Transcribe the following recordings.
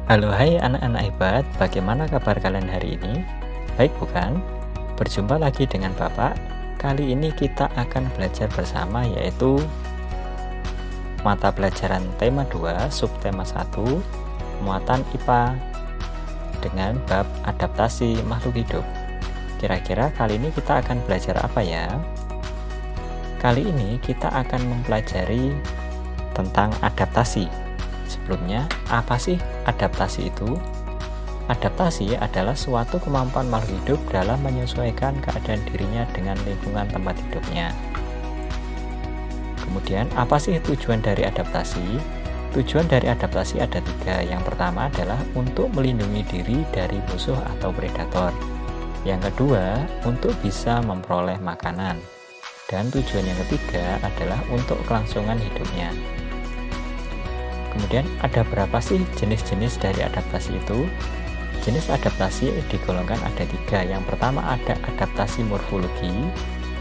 Halo, hai anak-anak hebat, bagaimana kabar kalian hari ini? Baik bukan? Berjumpa lagi dengan Bapak. Kali ini kita akan belajar bersama, yaitu mata pelajaran tema 2, subtema 1, muatan IPA dengan bab adaptasi makhluk hidup. Kira-kira kali ini kita akan belajar apa ya? Kali ini kita akan mempelajari tentang adaptasi. Sebelumnya, apa sih adaptasi itu? Adaptasi adalah suatu kemampuan makhluk hidup dalam menyesuaikan keadaan dirinya dengan lingkungan tempat hidupnya. Kemudian, apa sih tujuan dari adaptasi? Tujuan dari adaptasi ada 3. Yang pertama adalah untuk melindungi diri dari musuh atau predator. Yang kedua, untuk bisa memperoleh makanan. Dan tujuan yang ketiga adalah untuk kelangsungan hidupnya. Kemudian ada berapa sih jenis-jenis dari adaptasi itu? Jenis adaptasi digolongkan ada 3. Yang pertama ada adaptasi morfologi,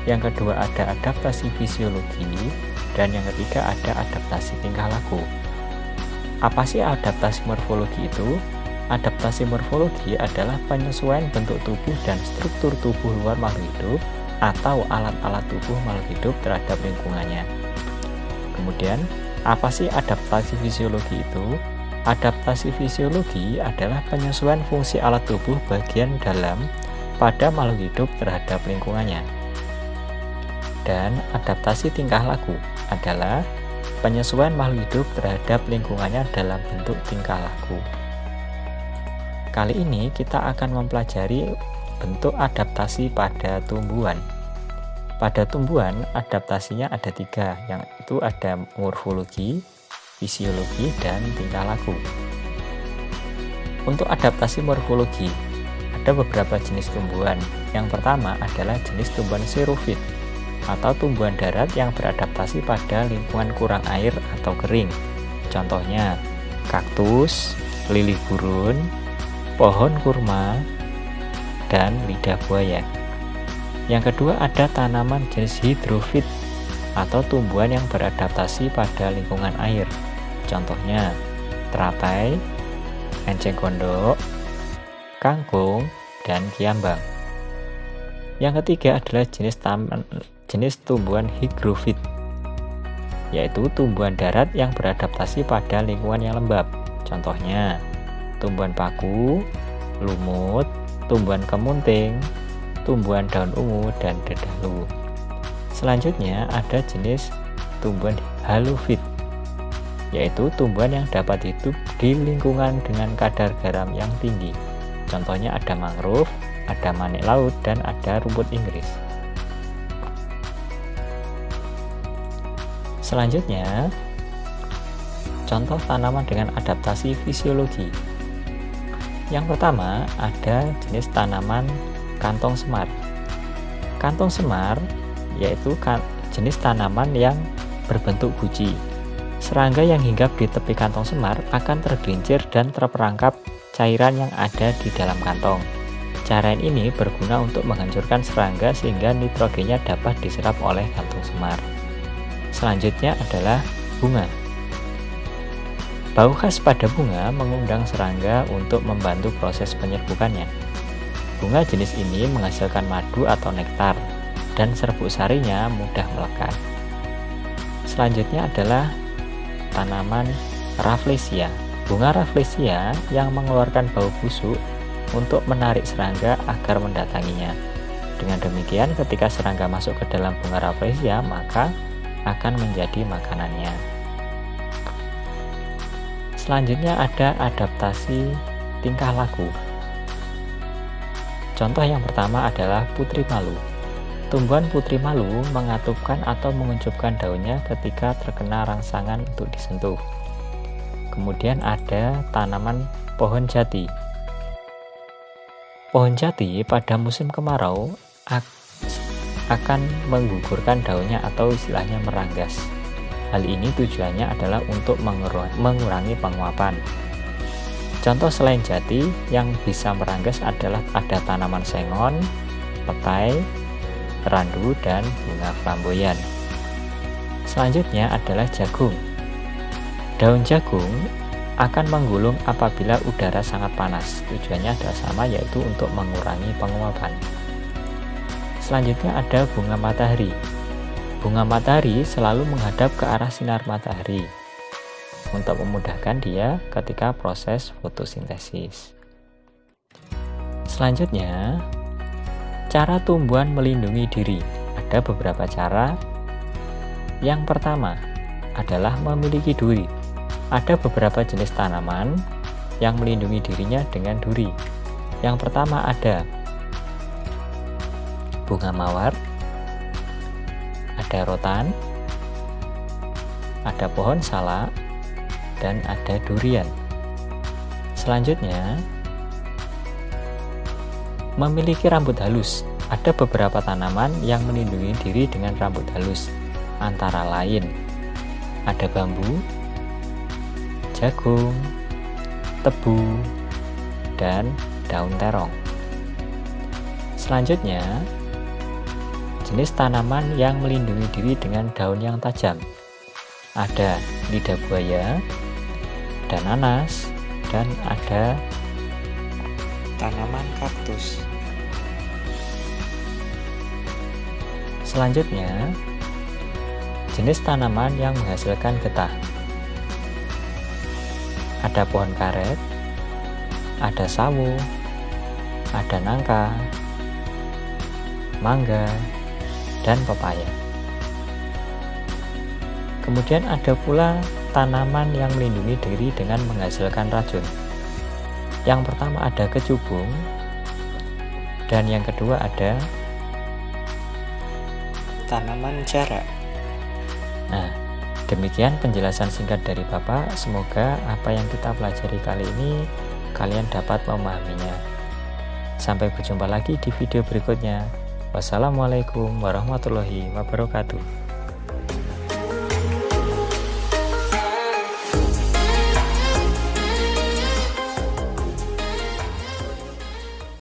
yang kedua ada adaptasi fisiologi, dan yang ketiga ada adaptasi tingkah laku. Apa sih adaptasi morfologi itu? Adaptasi morfologi adalah penyesuaian bentuk tubuh dan struktur tubuh luar makhluk hidup atau alat-alat tubuh makhluk hidup terhadap lingkungannya. Kemudian, apa sih adaptasi fisiologi itu? Adaptasi fisiologi adalah penyesuaian fungsi alat tubuh bagian dalam pada makhluk hidup terhadap lingkungannya. Dan adaptasi tingkah laku adalah penyesuaian makhluk hidup terhadap lingkungannya dalam bentuk tingkah laku. Kali ini kita akan mempelajari bentuk adaptasi pada tumbuhan. Pada tumbuhan, adaptasinya ada 3, yaitu ada morfologi, fisiologi, dan tingkah laku. Untuk adaptasi morfologi, ada beberapa jenis tumbuhan. Yang pertama adalah jenis tumbuhan xerofit, atau tumbuhan darat yang beradaptasi pada lingkungan kurang air atau kering. Contohnya, kaktus, lilih gurun, pohon kurma, dan lidah buaya. Yang kedua ada tanaman jenis hidrofit atau tumbuhan yang beradaptasi pada lingkungan air. Contohnya teratai, enceng gondok, kangkung, dan kiambang. Yang ketiga adalah jenis tumbuhan higrofit, yaitu tumbuhan darat yang beradaptasi pada lingkungan yang lembab. Contohnya tumbuhan paku, lumut, tumbuhan kemunting, tumbuhan daun ungu, dan dedalu. Selanjutnya ada jenis tumbuhan halofit, yaitu tumbuhan yang dapat hidup di lingkungan dengan kadar garam yang tinggi. Contohnya ada mangrove, ada manik laut, dan ada rumput Inggris. Selanjutnya, contoh tanaman dengan adaptasi fisiologi. Yang pertama ada jenis tanaman kantong semar. Kantong semar yaitu jenis tanaman yang berbentuk guci. Serangga yang hinggap di tepi kantong semar akan tergelincir dan terperangkap cairan yang ada di dalam kantong. Cara ini berguna untuk menghancurkan serangga sehingga nitrogennya dapat diserap oleh kantong semar. Selanjutnya adalah bunga. Bau khas pada bunga mengundang serangga untuk membantu proses penyerbukannya. Bunga jenis ini menghasilkan madu atau nektar, dan serbuk sarinya mudah melekat. Selanjutnya adalah tanaman Rafflesia. Bunga Rafflesia yang mengeluarkan bau busuk untuk menarik serangga agar mendatanginya. Dengan demikian, ketika serangga masuk ke dalam bunga Rafflesia, maka akan menjadi makanannya. Selanjutnya ada adaptasi tingkah laku. Contoh yang pertama adalah putri malu. Tumbuhan putri malu mengatupkan atau menguncupkan daunnya ketika terkena rangsangan untuk disentuh. Kemudian ada tanaman pohon jati. Pohon jati pada musim kemarau akan menggugurkan daunnya atau istilahnya meranggas. Hal ini tujuannya adalah untuk mengurangi penguapan. Contoh selain jati yang bisa meranggas adalah ada tanaman sengon, petai, randu, dan bunga flamboyan. Selanjutnya adalah jagung. Daun jagung akan menggulung apabila udara sangat panas. Tujuannya adalah sama, yaitu untuk mengurangi penguapan. Selanjutnya ada bunga matahari. Bunga matahari selalu menghadap ke arah sinar matahari untuk memudahkan dia ketika proses fotosintesis. Selanjutnya, cara tumbuhan melindungi diri. Ada beberapa cara. Yang pertama adalah memiliki duri. Ada beberapa jenis tanaman yang melindungi dirinya dengan duri. Yang pertama ada bunga mawar, ada rotan, ada pohon salak, dan ada durian. Selanjutnya, memiliki rambut halus. Ada beberapa tanaman yang melindungi diri dengan rambut halus, antara lain ada bambu, jagung, tebu, dan daun terong. Selanjutnya, jenis tanaman yang melindungi diri dengan daun yang tajam. Ada lidah buaya, ada nanas, dan ada tanaman kaktus. Selanjutnya, jenis tanaman yang menghasilkan getah. Ada pohon karet, ada sawo, ada nangka, mangga, dan pepaya. Kemudian ada pula tanaman yang melindungi diri dengan menghasilkan racun. Yang pertama ada kecubung, dan yang kedua ada tanaman jarak. Nah, demikian penjelasan singkat dari Bapak. Semoga apa yang kita pelajari kali ini kalian dapat memahaminya. Sampai berjumpa lagi di video berikutnya. Wassalamualaikum warahmatullahi wabarakatuh.